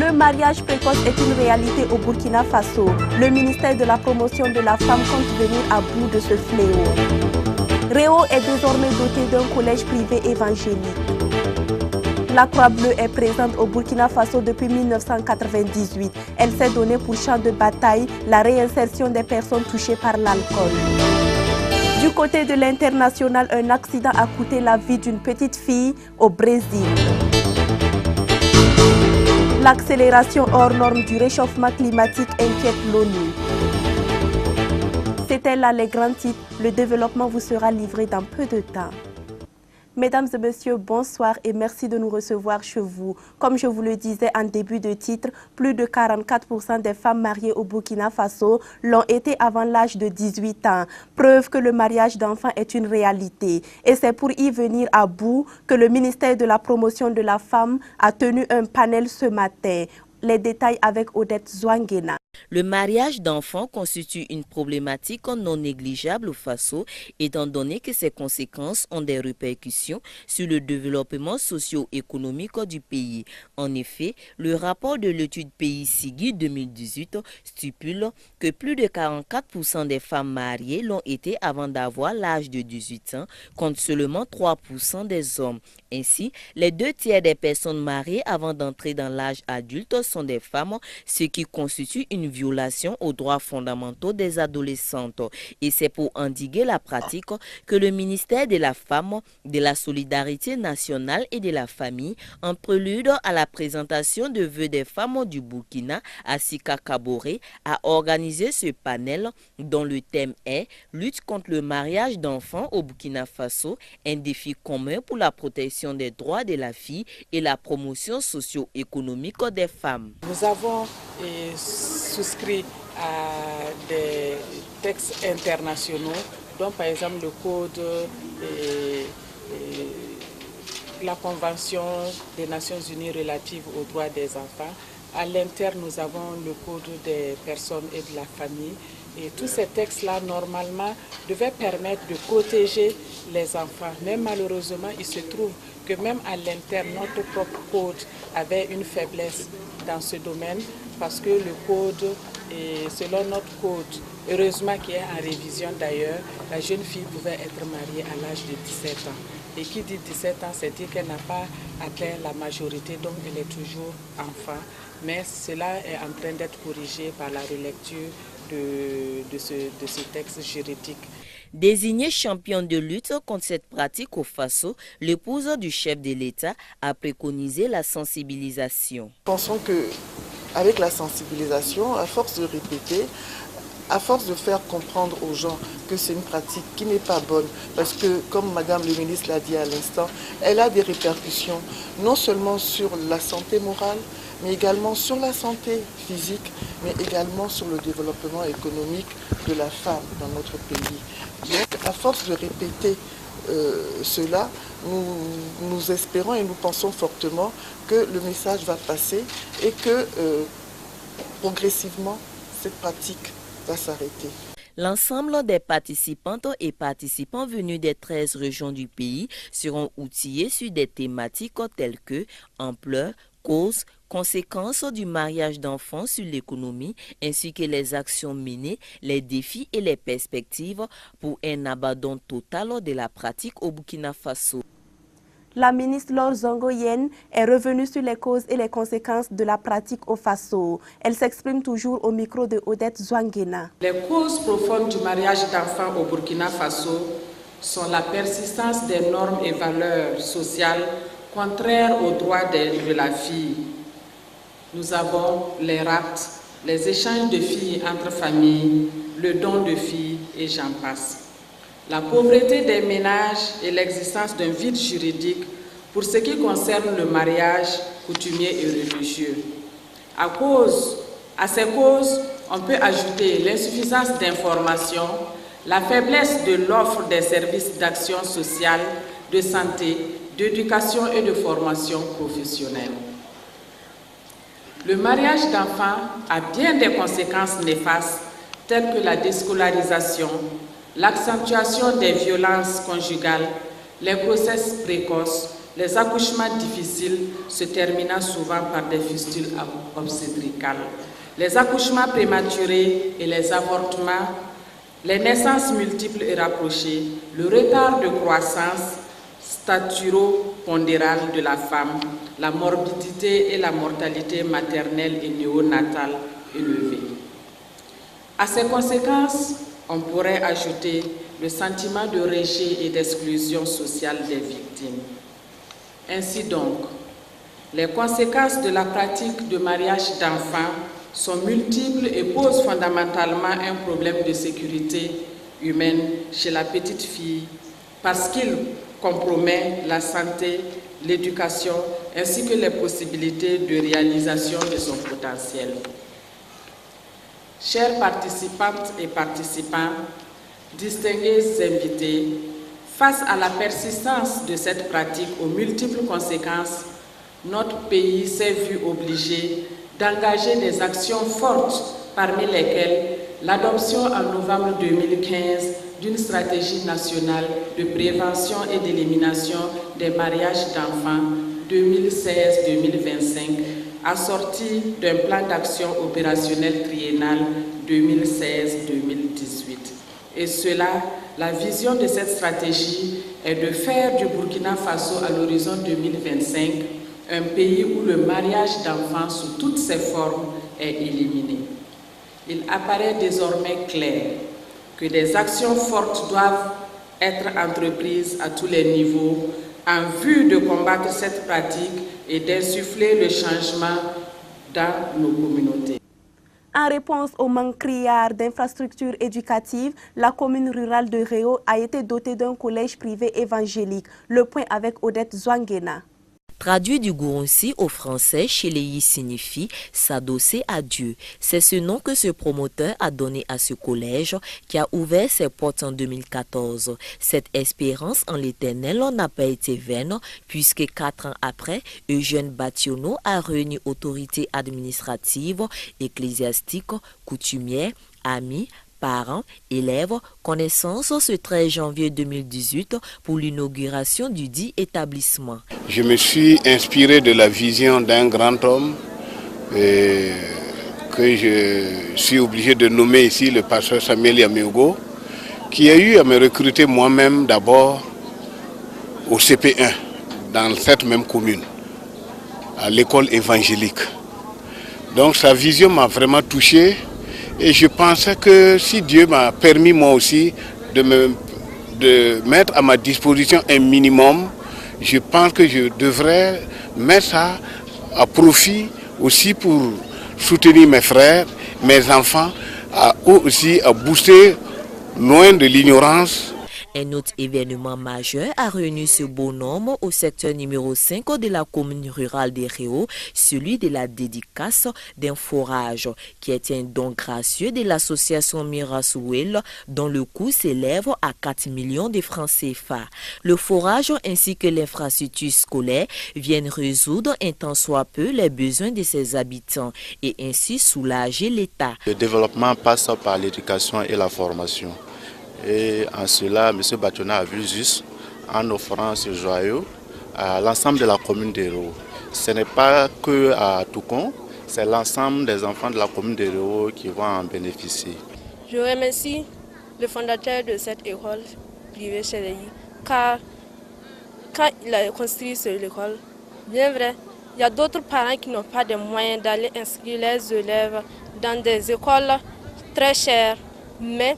Le mariage précoce est une réalité au Burkina Faso. Le ministère de la Promotion de la Femme compte venir à bout de ce fléau. Réau est désormais doté d'un collège privé évangélique. La Croix-Bleue est présente au Burkina Faso depuis 1998. Elle s'est donnée pour champ de bataille la réinsertion des personnes touchées par l'alcool. Du côté de l'international, un accident a coûté la vie d'une petite fille au Brésil. L'accélération hors norme du réchauffement climatique inquiète l'ONU. C'était là les grands titres. Le développement vous sera livré dans peu de temps. Mesdames et messieurs, bonsoir et merci de nous recevoir chez vous. Comme je vous le disais en début de titre, plus de 44% des femmes mariées au Burkina Faso l'ont été avant l'âge de 18 ans. Preuve que le mariage d'enfants est une réalité. Et c'est pour y venir à bout que le ministère de la Promotion de la Femme a tenu un panel ce matin. Les détails avec Odette Zouanguena. Le mariage d'enfants constitue une problématique non négligeable au Faso, étant donné que ses conséquences ont des répercussions sur le développement socio-économique du pays. En effet, le rapport de l'étude Pays Sigui 2018 stipule que plus de 44% des femmes mariées l'ont été avant d'avoir l'âge de 18 ans, contre seulement 3% des hommes. Ainsi, les 2/3 des personnes mariées avant d'entrer dans l'âge adulte sont des femmes, ce qui constitue une violation aux droits fondamentaux des adolescentes. Et c'est pour endiguer la pratique que le ministère de la Femme, de la Solidarité nationale et de la Famille, en prélude à la présentation de vœux des femmes du Burkina à Sika Kaboré, a organisé ce panel dont le thème est « Lutte contre le mariage d'enfants au Burkina Faso, un défi commun pour la protection des droits de la fille et la promotion socio-économique des femmes ». Nous avons souscrit à des textes internationaux, dont par exemple le Code la Convention des Nations Unies relative aux droits des enfants. À l'interne, nous avons le Code des personnes et de la famille. Et tous ces textes-là, normalement, devaient permettre de protéger les enfants. Mais malheureusement, il se trouve que même à l'interne, notre propre code avait une faiblesse dans ce domaine parce que le code, et selon notre code, heureusement qui est en révision d'ailleurs, la jeune fille pouvait être mariée à l'âge de 17 ans. Et qui dit 17 ans, c'est dire qu'elle n'a pas atteint la majorité, donc elle est toujours enfant. Mais cela est en train d'être corrigé par la relecture de ce texte juridique. Désignée championne de lutte contre cette pratique au Faso, l'épouse du chef de l'État a préconisé la sensibilisation. Pensons qu'avec la sensibilisation, à force de répéter, à force de faire comprendre aux gens que c'est une pratique qui n'est pas bonne, parce que, comme Madame le ministre l'a dit à l'instant, elle a des répercussions non seulement sur la santé morale, mais également sur la santé physique, mais également sur le développement économique de la femme dans notre pays. Donc, à force de répéter cela, nous espérons et nous pensons fortement que le message va passer et que progressivement, cette pratique va s'arrêter. L'ensemble des participantes et participants venus des 13 régions du pays seront outillés sur des thématiques telles que ampleur, cause, conséquences du mariage d'enfants sur l'économie, ainsi que les actions menées, les défis et les perspectives pour un abandon total de la pratique au Burkina Faso. La ministre Laure Zongo-Yen est revenue sur les causes et les conséquences de la pratique au Faso. Elle s'exprime toujours au micro de Odette Zouanguena. Les causes profondes du mariage d'enfants au Burkina Faso sont la persistance des normes et valeurs sociales contraires aux droits de la fille. Nous avons les rapts, les échanges de filles entre familles, le don de filles et j'en passe. La pauvreté des ménages et l'existence d'un vide juridique pour ce qui concerne le mariage coutumier et religieux. À ces causes, on peut ajouter l'insuffisance d'informations, la faiblesse de l'offre des services d'action sociale, de santé, d'éducation et de formation professionnelle. Le mariage d'enfants a bien des conséquences néfastes telles que la déscolarisation, l'accentuation des violences conjugales, les grossesses précoces, les accouchements difficiles se terminant souvent par des fistules obstétricales, les accouchements prématurés et les avortements, les naissances multiples et rapprochées, le retard de croissance staturo-pondérale de la femme, la morbidité et la mortalité maternelle et néonatale élevée. À ces conséquences, on pourrait ajouter le sentiment de rejet et d'exclusion sociale des victimes. Ainsi donc, les conséquences de la pratique de mariage d'enfants sont multiples et posent fondamentalement un problème de sécurité humaine chez la petite fille parce qu'il compromet la santé, l'éducation ainsi que les possibilités de réalisation de son potentiel. Chères participantes et participants, distingués invités, face à la persistance de cette pratique aux multiples conséquences, notre pays s'est vu obligé d'engager des actions fortes, parmi lesquelles l'adoption en novembre 2015 d'une stratégie nationale de prévention et d'élimination des mariages d'enfants 2016-2025, assortie d'un plan d'action opérationnel triennal 2016-2018. Et cela, la vision de cette stratégie est de faire du Burkina Faso à l'horizon 2025 un pays où le mariage d'enfants sous toutes ses formes est éliminé. Il apparaît désormais clair que des actions fortes doivent être entreprises à tous les niveaux en vue de combattre cette pratique et d'insuffler le changement dans nos communautés. En réponse au manque criard d'infrastructures éducatives, la commune rurale de Réau a été dotée d'un collège privé évangélique. Le point avec Odette Zouanguena. Traduit du Gurunsi au français, Cheleyi signifie s'adosser à Dieu. C'est ce nom que ce promoteur a donné à ce collège qui a ouvert ses portes en 2014. Cette espérance en l'Éternel n'a pas été vaine puisque 4 ans après, Eugène Bationo a réuni autorités administratives, ecclésiastiques, coutumières, amis, parents, élèves, connaissances ce 13 janvier 2018 pour l'inauguration du dit établissement. Je me suis inspiré de la vision d'un grand homme que je suis obligé de nommer ici, le pasteur Samuel Yameogo, qui a eu à me recruter moi-même d'abord au CP1, dans cette même commune, à l'école évangélique. Donc sa vision m'a vraiment touché. Et je pensais que si Dieu m'a permis moi aussi de mettre à ma disposition un minimum, je pense que je devrais mettre ça à profit aussi pour soutenir mes frères, mes enfants, aussi à booster loin de l'ignorance. Un autre événement majeur a réuni ce bonhomme au secteur numéro 5 de la commune rurale de Réau, celui de la dédicace d'un forage, qui est un don gracieux de l'association Mirasouel, dont le coût s'élève à 4 millions de francs CFA. Le forage ainsi que l'infrastructure scolaire viennent résoudre un tant soit peu les besoins de ses habitants et ainsi soulager l'État. Le développement passe par l'éducation et la formation. Et en cela, M. Batona a vu juste en offrant ce joyau à l'ensemble de la commune de Réau. Ce n'est pas que à Toucon, c'est l'ensemble des enfants de la commune de Réau qui vont en bénéficier. Je remercie le fondateur de cette école privée Cheleyi, car quand il a construit cette école, bien vrai, il y a d'autres parents qui n'ont pas de moyens d'aller inscrire leurs élèves dans des écoles très chères, mais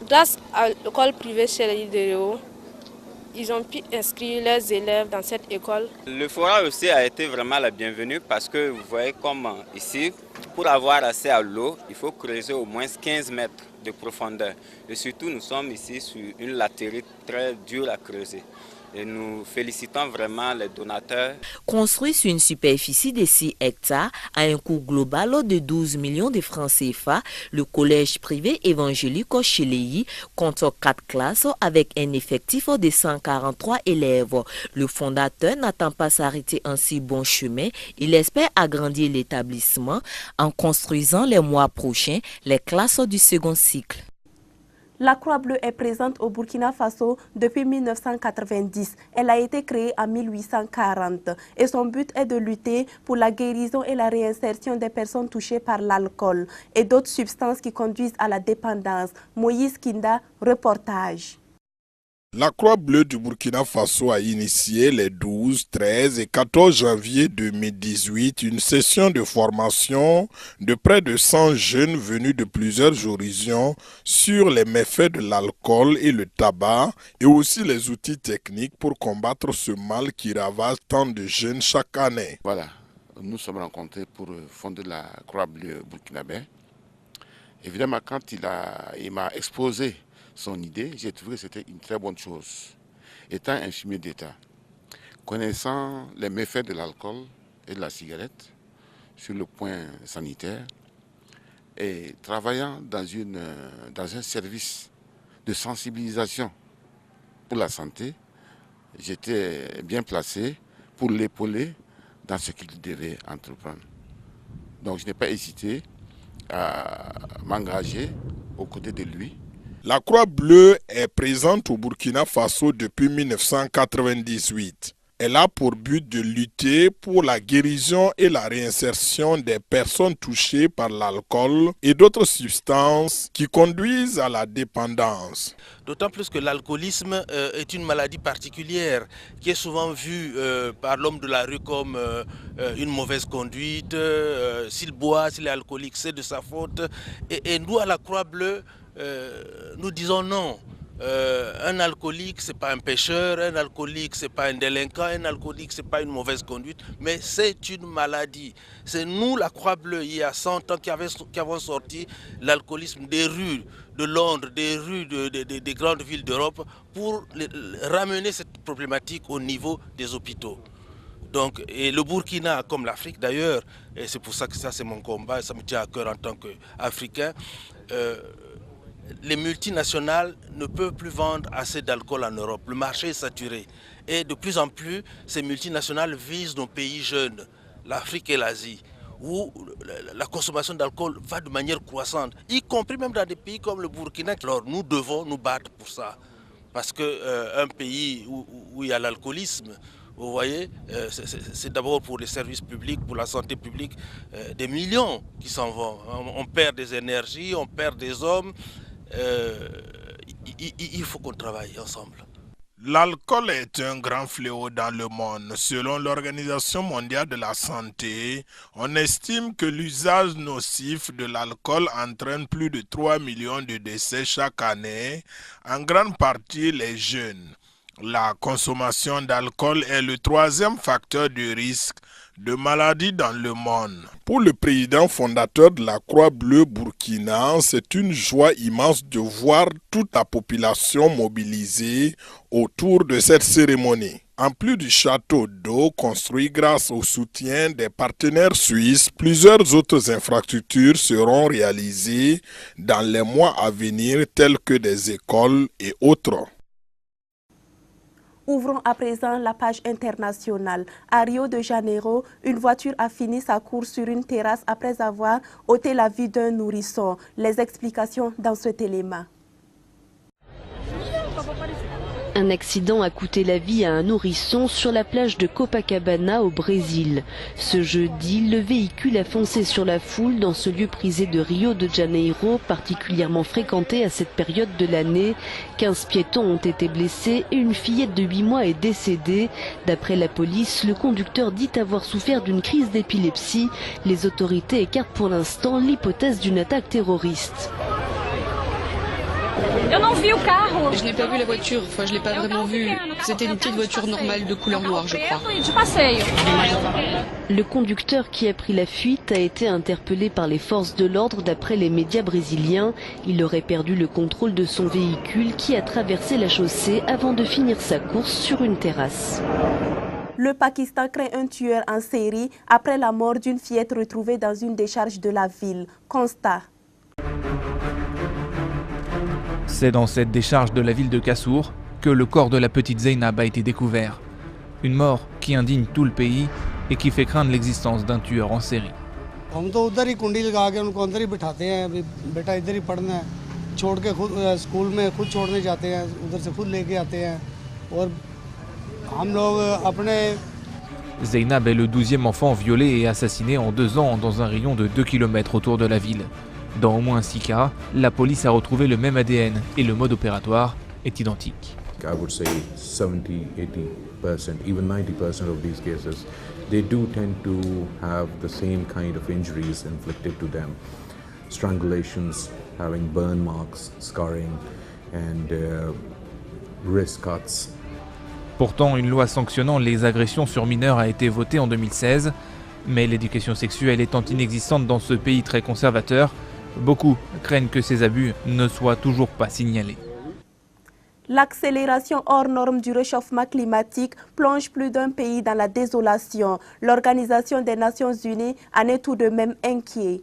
grâce à l'école privée Cheleyi de Réau, ils ont pu inscrire leurs élèves dans cette école. Le forage aussi a été vraiment la bienvenue parce que vous voyez comme ici, pour avoir accès à l'eau, il faut creuser au moins 15 mètres de profondeur. Et surtout, nous sommes ici sur une latérite très dure à creuser. Et nous félicitons vraiment les donateurs. Construit sur une superficie de 6 hectares à un coût global de 12 millions de francs CFA, le collège privé évangélique Cheleyi compte 4 classes avec un effectif de 143 élèves. Le fondateur n'attend pas s'arrêter en si bon chemin. Il espère agrandir l'établissement en construisant les mois prochains les classes du second cycle. La Croix-Bleue est présente au Burkina Faso depuis 1990. Elle a été créée en 1840 et son but est de lutter pour la guérison et la réinsertion des personnes touchées par l'alcool et d'autres substances qui conduisent à la dépendance. Moïse Kinda, reportage. La Croix-Bleue du Burkina Faso a initié les 12, 13 et 14 janvier 2018 une session de formation de près de 100 jeunes venus de plusieurs horizons sur les méfaits de l'alcool et le tabac et aussi les outils techniques pour combattre ce mal qui ravage tant de jeunes chaque année. Voilà, nous sommes rencontrés pour fonder la Croix-Bleue burkinabé. Évidemment, quand il m'a exposé son idée, j'ai trouvé que c'était une très bonne chose. Étant infirmier d'État, connaissant les méfaits de l'alcool et de la cigarette sur le point sanitaire et travaillant dans un service de sensibilisation pour la santé, j'étais bien placé pour l'épauler dans ce qu'il devait entreprendre. Donc je n'ai pas hésité à m'engager aux côtés de lui. La Croix-Bleue est présente au Burkina Faso depuis 1998. Elle a pour but de lutter pour la guérison et la réinsertion des personnes touchées par l'alcool et d'autres substances qui conduisent à la dépendance. D'autant plus que l'alcoolisme est une maladie particulière qui est souvent vue par l'homme de la rue comme une mauvaise conduite. S'il boit, s'il est alcoolique, c'est de sa faute. Et nous, à la Croix-Bleue, nous disons non. Un alcoolique, ce n'est pas un pécheur, un alcoolique, ce n'est pas un délinquant, un alcoolique, ce n'est pas une mauvaise conduite, mais c'est une maladie. C'est nous, la Croix-Bleue, il y a 100 ans, qui avons sorti l'alcoolisme des rues de Londres, des rues des grandes villes d'Europe, pour ramener cette problématique au niveau des hôpitaux. Donc, et le Burkina, comme l'Afrique d'ailleurs, et c'est pour ça que ça c'est mon combat, et ça me tient à cœur en tant qu'Africain, les multinationales ne peuvent plus vendre assez d'alcool en Europe. Le marché est saturé. Et de plus en plus, ces multinationales visent nos pays jeunes, l'Afrique et l'Asie, où la consommation d'alcool va de manière croissante, y compris même dans des pays comme le Burkina. Alors nous devons nous battre pour ça. Parce qu'un pays où il y a l'alcoolisme, vous voyez, c'est d'abord pour les services publics, pour la santé publique, des millions qui s'en vont. On perd des énergies, on perd des hommes. Il faut qu'on travaille ensemble. L'alcool est un grand fléau dans le monde. Selon l'Organisation mondiale de la santé, on estime que l'usage nocif de l'alcool entraîne plus de 3 millions de décès chaque année, en grande partie les jeunes. La consommation d'alcool est le troisième facteur de risque de maladies dans le monde. Pour le président fondateur de la Croix-Bleue Burkina, c'est une joie immense de voir toute la population mobilisée autour de cette cérémonie. En plus du château d'eau construit grâce au soutien des partenaires suisses, plusieurs autres infrastructures seront réalisées dans les mois à venir, telles que des écoles et autres. Ouvrons à présent la page internationale. À Rio de Janeiro, une voiture a fini sa course sur une terrasse après avoir ôté la vie d'un nourrisson. Les explications dans cet élément. Un accident a coûté la vie à un nourrisson sur la plage de Copacabana au Brésil. Ce jeudi, le véhicule a foncé sur la foule dans ce lieu prisé de Rio de Janeiro, particulièrement fréquenté à cette période de l'année. 15 piétons ont été blessés et une fillette de 8 mois est décédée. D'après la police, le conducteur dit avoir souffert d'une crise d'épilepsie. Les autorités écartent pour l'instant l'hypothèse d'une attaque terroriste. Je n'ai pas vu la voiture, enfin je l'ai pas vraiment vue. C'était une petite voiture normale de couleur noire, je crois. Le conducteur qui a pris la fuite a été interpellé par les forces de l'ordre d'après les médias brésiliens. Il aurait perdu le contrôle de son véhicule qui a traversé la chaussée avant de finir sa course sur une terrasse. Le Pakistan craint un tueur en série après la mort d'une fillette retrouvée dans une décharge de la ville. Constat. C'est dans cette décharge de la ville de Kassour que le corps de la petite Zeynab a été découvert. Une mort qui indigne tout le pays et qui fait craindre l'existence d'un tueur en série. छोड़ के खुद स्कूल में खुद छोड़ने जाते हैं, उधर से खुद लेके आते हैं और हम लोग अपने Zeynab est le 12e enfant violé et assassiné en 2 ans dans un rayon de 2 km autour de la ville. Dans au moins 6 cas, la police a retrouvé le même ADN et le mode opératoire est identique. I would say 70-80%, even 90% of these cases, they do tend to have the same kind of injuries inflicted to them. Strangulations, having burn marks, scarring, and wrist cuts. Pourtant, une loi sanctionnant les agressions sur mineurs a été votée en 2016, mais l'éducation sexuelle étant inexistante dans ce pays très conservateur, beaucoup craignent que ces abus ne soient toujours pas signalés. L'accélération hors norme du réchauffement climatique plonge plus d'un pays dans la désolation. L'Organisation des Nations Unies en est tout de même inquiet.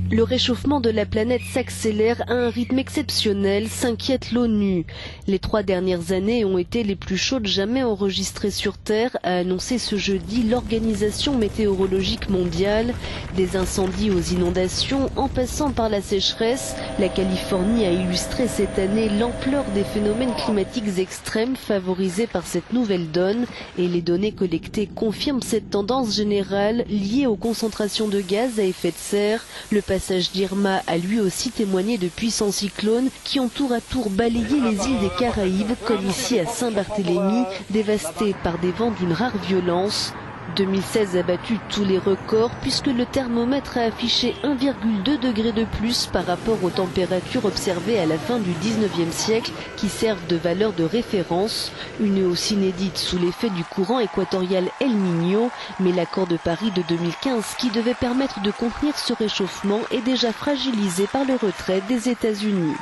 Le réchauffement de la planète s'accélère à un rythme exceptionnel, s'inquiète l'ONU. Les 3 dernières années ont été les plus chaudes jamais enregistrées sur Terre, a annoncé ce jeudi l'Organisation météorologique mondiale. Des incendies aux inondations, en passant par la sécheresse, la Californie a illustré cette année l'ampleur des phénomènes climatiques extrêmes favorisés par cette nouvelle donne. Et les données collectées confirment cette tendance générale liée aux concentrations de gaz à effet de serre. Le passage d'Irma a lui aussi témoigné de puissants cyclones qui ont tour à tour balayé les îles des Caraïbes, comme ici à Saint-Barthélemy, dévastées par des vents d'une rare violence. 2016 a battu tous les records puisque le thermomètre a affiché 1,2 degré de plus par rapport aux températures observées à la fin du 19e siècle qui servent de valeur de référence. Une hausse inédite sous l'effet du courant équatorial El Niño, mais l'accord de Paris de 2015 qui devait permettre de contenir ce réchauffement est déjà fragilisé par le retrait des États-Unis.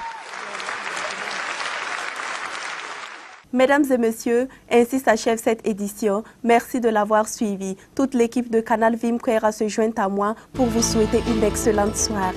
Mesdames et messieurs, ainsi s'achève cette édition. Merci de l'avoir suivi. Toute l'équipe de Canal Vimkwera se joint à moi pour vous souhaiter une excellente soirée.